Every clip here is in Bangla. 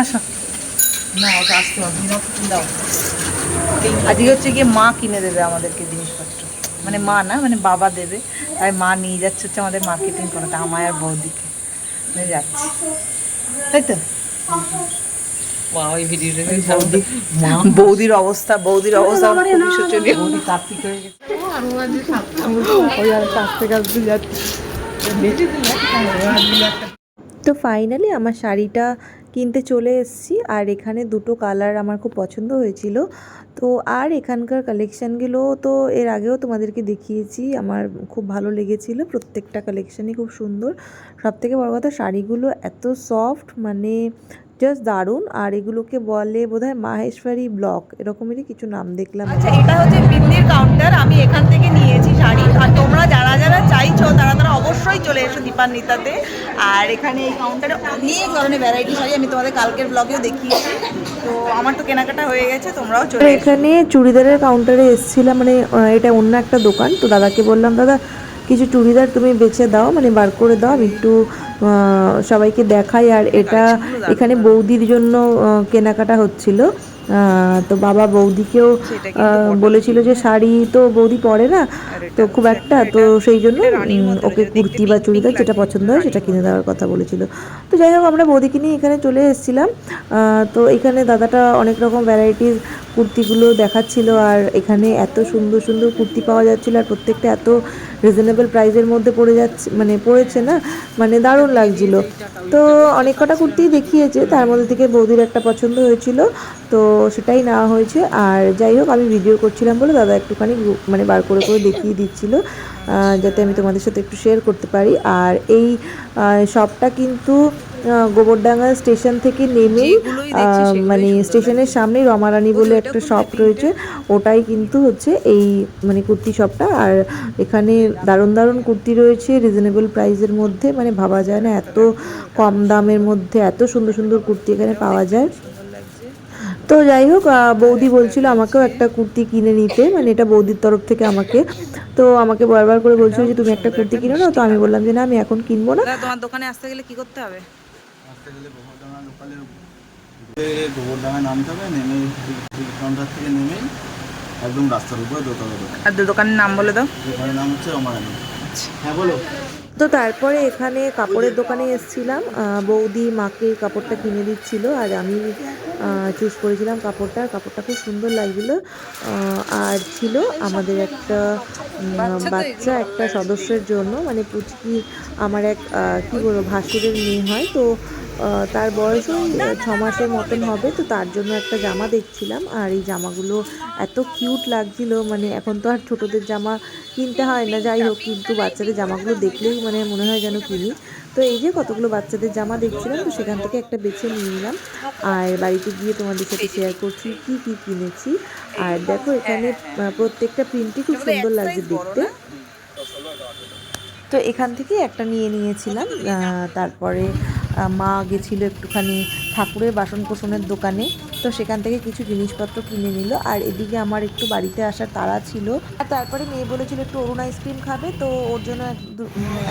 আসো না, ওটা আসতে হবে না, দাও। আজকে হচ্ছে গিয়ে মা কিনে দেবে আমাদেরকে জিনিসপত্র, মানে মা না, মানে বাবা দেবে। তাই মা নিয়ে যাচ্ছে হচ্ছে আমাদের মার্কেটিং করাতে, আমায় আর বৌদিকে নিয়ে যাচ্ছে, তাই তো। বৌদির অবস্থা খুবই শোচনীয়। কাঁদতে কাঁদতে যাচ্ছে। তো ফাইনালি আমার শাড়িটা কিনতে চলে এসেছি, আর এখানে দুটো কালার আমার খুব পছন্দ হয়েছিল। তো আর এখানকার কালেকশানগুলো তো এর আগেও তোমাদেরকে দেখিয়েছি, আমার খুব ভালো লেগেছিলো, প্রত্যেকটা কালেকশানই খুব সুন্দর। সবথেকে বড় কথা, শাড়িগুলো এত সফট, মানে জাস্ট দারুণ। আর এগুলোকে বলে বোধহয় মাহেশ্বরী ব্লক, এরকমই কিছু নাম দেখলাম। আচ্ছা, এটা হচ্ছে বিন্দির কাউন্টার, আমি এখান থেকে নিয়েছি শাড়ি। আর তোমরা যারা যারা চাইছো তারা তারা অবশ্যই চলে এসো দীপান্বিতাতে। আর এখানে এই কাউন্টারে অনেক ধরনের ভ্যারাইটি শাড়ি আমি তোমাদের কালকের ব্লগেও দেখিয়েছি। তো আমার তো কেনাকাটা হয়ে গেছে, তোমরাও চলে এসো। এখানে চুড়িদারের কাউন্টারে এসেছিলাম, মানে এটা অন্য একটা দোকান। তো দাদাকে বললাম, দাদা কিছু চুড়িদার তুমি বেছে দাও, মানে বার করে দাও, আমি একটু সবাইকে দেখাই। আর এটা এখানে বৌদির জন্য কেনাকাটা হচ্ছিল। তো বাবা বৌদিকেও বলেছিল যে শাড়ি তো বৌদি পরে না তো খুব একটা, তো সেই জন্য ওকে কুর্তি বা চুড়িদার যেটা পছন্দ হয় সেটা কিনে দেওয়ার কথা বলেছিল। তো যাই হোক, আমরা বৌদিকে নিয়ে এখানে চলে এসেছিলাম। তো এখানে দাদাটা অনেক রকম ভ্যারাইটিস কুর্তিগুলো দেখাচ্ছিল, আর এখানে এত সুন্দর সুন্দর কুর্তি পাওয়া যাচ্ছিলো, আর প্রত্যেকটা এত রিজনেবল প্রাইসের মধ্যে পড়ে যাচ্ছে, মানে পড়েছে না, মানে দারুণ লাগছিল। তো অনেক কটা কুর্তি দেখিয়েছে, তার মধ্যে থেকে বৌদির একটা পছন্দ হয়েছিল, তো সেটাই নেওয়া হয়েছে। আর যাই হোক, আমি ভিডিও করছিলাম বলে দাদা একটুখানি মানে বার করে করে দেখিয়ে দিচ্ছিল, যাতে আমি তোমাদের সাথে একটু শেয়ার করতে পারি। আর এই শপটা কিন্তু গোবরডাঙ্গা স্টেশন থেকে নেমেই, মানে স্টেশনের সামনেই রমারানী বলে একটা শপ রয়েছে, ওটাই কিন্তু হচ্ছে এই মানে কুর্তি শপটা। আর এখানে দারুণ দারুণ কুর্তি রয়েছে রিজনেবল প্রাইসের মধ্যে, মানে ভাবা যায় না এত কম দামের মধ্যে এত সুন্দর সুন্দর কুর্তি এখানে পাওয়া যায়। তো যাই হোক, বৌদি বলছিল আমাকেও একটা কুর্তি কিনে নিতে, মানে এটা বৌদির তরফ থেকে আমাকে। তো আমাকে বারবার করে বলছিল যে তুমি একটা কুর্তি কিনো না, তো আমি বললাম যে না, আমি এখন কিনবো না। তোমার দোকানে আসতে গেলে কি করতে হবে? আসতে গেলে গোবরডাঙ্গা নামতে হবে, নেমে কাউন্টার থেকে নেমেই একদম রাস্তার উপরে দোতলা দোকান। আর দোকানের নাম বলে দাও। দোকানের নাম হচ্ছে রমারানী। হ্যাঁ বলো। তো তারপরে এখানে কাপড়ের দোকানে এসেছিলাম, বৌদি মাকে কাপড়টা কিনে দিচ্ছিল, আর আমি চুজ করেছিলাম কাপড়টা। কাপড়টা খুব সুন্দর লাগছিলো। আর ছিল আমাদের একটা বাচ্চা একটা সদস্যের জন্য, মানে পুচকি, আমার এক কী বলবো ভাসুরের মেয়ে হয়, তো তার বয়স ওই 6 মাসের মতন হবে। তো তার জন্য একটা জামা দেখছিলাম, আর এই জামাগুলো এত কিউট লাগছিল, মানে এখন তো আর ছোটোদের জামা কিনতে হয় না, যাই হোক, কিন্তু বাচ্চাদের জামাগুলো দেখলেই মানে মনে হয় যেন কিনি। তো এই যে কতগুলো বাচ্চাদের জামা দেখছিলাম, তো সেখান থেকে একটা বেছে নিয়ে নিলাম, আর বাড়িতে গিয়ে তোমাদের সাথে শেয়ার করছি কি কি কিনেছি। আর দেখো এখানে প্রত্যেকটা প্রিন্টই খুব সুন্দর লাগছে দেখতে। তো এখান থেকে একটা নিয়ে নিয়েছিলাম। তারপরে মা গেছিলো একটুখানি ঠাকুরের বাসন কোসনের দোকানে, তো সেখান থেকে কিছু জিনিসপত্র কিনে নিল। আর এদিকে আমার একটু বাড়িতে আসার তাড়া ছিল, আর তারপরে মেয়ে বলেছিল একটু অরুণ আইসক্রিম খাবে, তো ওর জন্য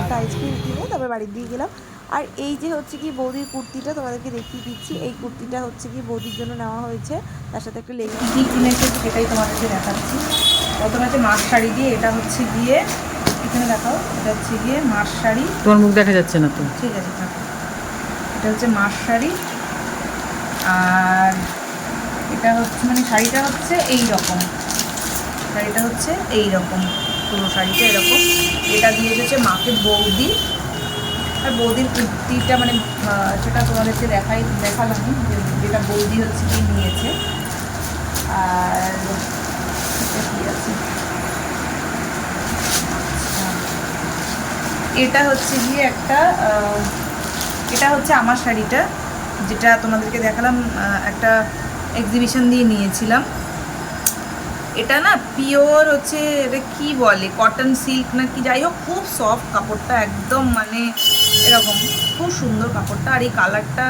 একটা আইসক্রিম কিনে তারপরে বাড়ির দিয়ে গেলাম। আর এই যে হচ্ছে কি বৌদির কুর্তিটা তোমাদেরকে দেখিয়ে দিচ্ছি, এই কুর্তিটা হচ্ছে কি বৌদির জন্য নেওয়া হয়েছে, তার সাথে একটা লেগিংস। কী কিনেছে সেটাই তোমাদেরকে দেখাচ্ছি। প্রথমে হচ্ছে মাছ শাড়ি দিয়ে, এটা হচ্ছে গিয়ে এখানে দেখাও, এটা হচ্ছে গিয়ে মাছ শাড়ি। তোমার মুখ দেখা যাচ্ছে না তো, ঠিক আছে থাকো। এটা হচ্ছে মাছ শাড়ি, আর এটা হচ্ছে মানে শাড়িটা হচ্ছে এই রকম, শাড়িটা হচ্ছে এই রকম, পুরো শাড়িটা এরকম। এটা দিয়ে হচ্ছে মাকে বৌদি, আর বৌদির কুর্তিটা মানে সেটা তোমাদেরকে দেখালাম যেটা বৌদি হচ্ছে কি নিয়েছে। আর এটা কি আছে, এটা হচ্ছে গিয়ে একটা, এটা হচ্ছে আমার শাড়িটা যেটা তোমাদেরকে দেখালাম, একটা এক্সিবিশন দিয়ে নিয়েছিলাম। এটা না পিওর হচ্ছে, এটা কী বলে কটন সিল্ক না কি, যাই হোক খুব সফট কাপড়টা একদম, মানে এরকম খুব সুন্দর কাপড়টা। আর এই কালারটা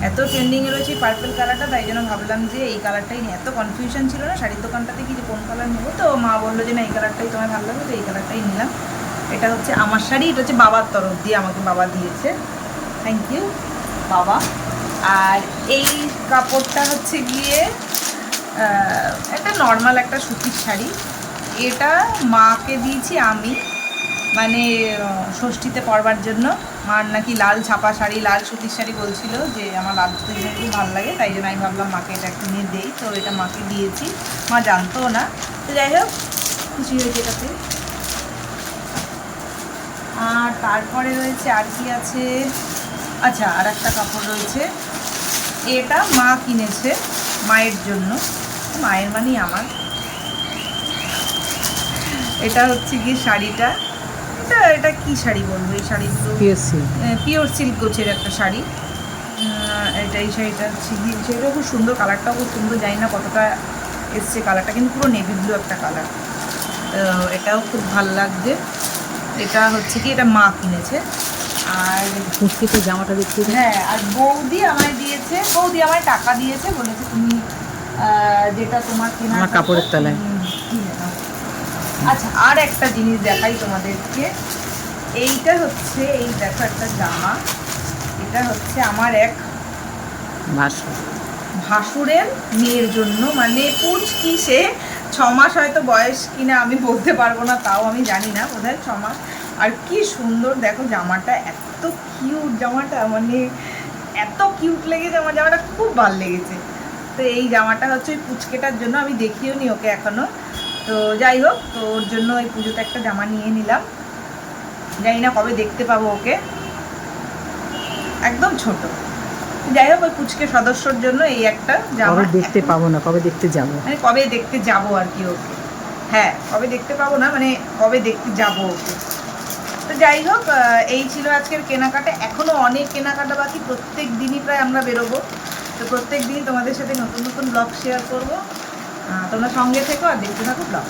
এত ট্রেন্ডিংয়ে রয়েছে পার্পল কালারটা, তাই জন্য ভাবলাম যে এই কালারটাই নিয়ে, এত কনফিউশন ছিল না শাড়ির দোকানটাতে কি যে কোন কালার নেবো, তো মা বললো যে না এই কালারটাই তোমার ভালো লাগবে, তো এই কালারটাই নিলাম। এটা হচ্ছে আমার শাড়ি, এটা হচ্ছে বাবার তরফ দিয়ে, আমাকে বাবা দিয়েছে, থ্যাংক ইউ। বাবা। আর এই কাপড়টা হচ্ছে গিয়ে একটা নর্মাল একটা সুতির শাড়ি। এটা মাকে দিয়েছি আমি, মানে ষষ্ঠীতে পরবার জন্য। মার নাকি লাল ছাপা শাড়ি, লাল সুতির শাড়ি বলছিল, যে আমার লাল সুতির শাড়ি খুব ভালো লাগে, তাই জন্য আমি ভাবলাম মাকে এটা কিনে দেই। তো এটা মাকে দিয়েছি, মা জানতোও না। তো যাই হোক, খুশি হয়েছে এটাতে। আর তারপরে রয়েছে আর কি আছে, আচ্ছা আর একটা কাপড় রয়েছে, এটা মা কিনেছে মায়ের জন্য, মায়ের মানেই আমার। এটা হচ্ছে গিয়ে শাড়িটা, এটা কি শাড়ি বলবো, এই শাড়িগুলো পিওর সিল্ক গোছের একটা শাড়ি। এই শাড়িটা হচ্ছে গিয়ে, শাড়িটা খুব সুন্দর, কালারটাও খুব সুন্দর, জানি না কতটা এসছে কালারটা, কিন্তু পুরো নেভি ব্লু একটা কালার। এটাও খুব ভালো লাগছে। এটা হচ্ছে কি, এটা মা কিনেছে। আর পুচকিতে জামাটা দেখছি। হ্যাঁ, আর বৌদি আমায় দিয়েছে, বৌদি আমায় টাকা দিয়েছে, বলেছে তুমি যেটা তোমার কেনা আমার কাপড়ের তলায় কিনে নাও। আচ্ছা, আর একটা জিনিস দেখাই তোমাদেরকে। এইটা হচ্ছে, এই দেখো একটা জামা, এটা হচ্ছে আমার এক ভাসুরের মেয়ের জন্য, মানে পুচকি, সে 6 মাস হয়তো বয়স কিনা আমি বলতে পারবো না, তাও আমি জানি না, বোধহয় 6 মাস। আর কি সুন্দর দেখো জামাটা, এত কিউট জামাটা, মানে এত কিউট লেগেছে আমার জামাটা, খুব ভালো লেগেছে। তো এই জামাটা হচ্ছে ওই পুচকেটার জন্য, আমি দেখিও নি ওকে এখনো। তো যাই হোক, তো ওর জন্য ওই পুজোতে একটা জামা নিয়ে নিলাম, জানি না কবে দেখতে পাবো ওকে, একদম ছোট। যাই হোক, ওই পুচকে সদস্যর জন্য এই একটা জামা। দেখতে পাবো না, কবে দেখতে যাবো, মানে কবে দেখতে যাবো আর কি ওকে। হ্যাঁ, কবে দেখতে পাবো না, মানে কবে দেখতে যাবো ওকে। তো যাই হোক, এই ছিল আজকের কেনাকাটা। এখনও অনেক কেনাকাটা বাকি, প্রত্যেক দিনই প্রায় আমরা বেরোবো। তো প্রত্যেক দিন তোমাদের সাথে নতুন নতুন ব্লগ শেয়ার করবো। তোমরা সঙ্গে থেকো আর দেখতে থাকো ব্লগ।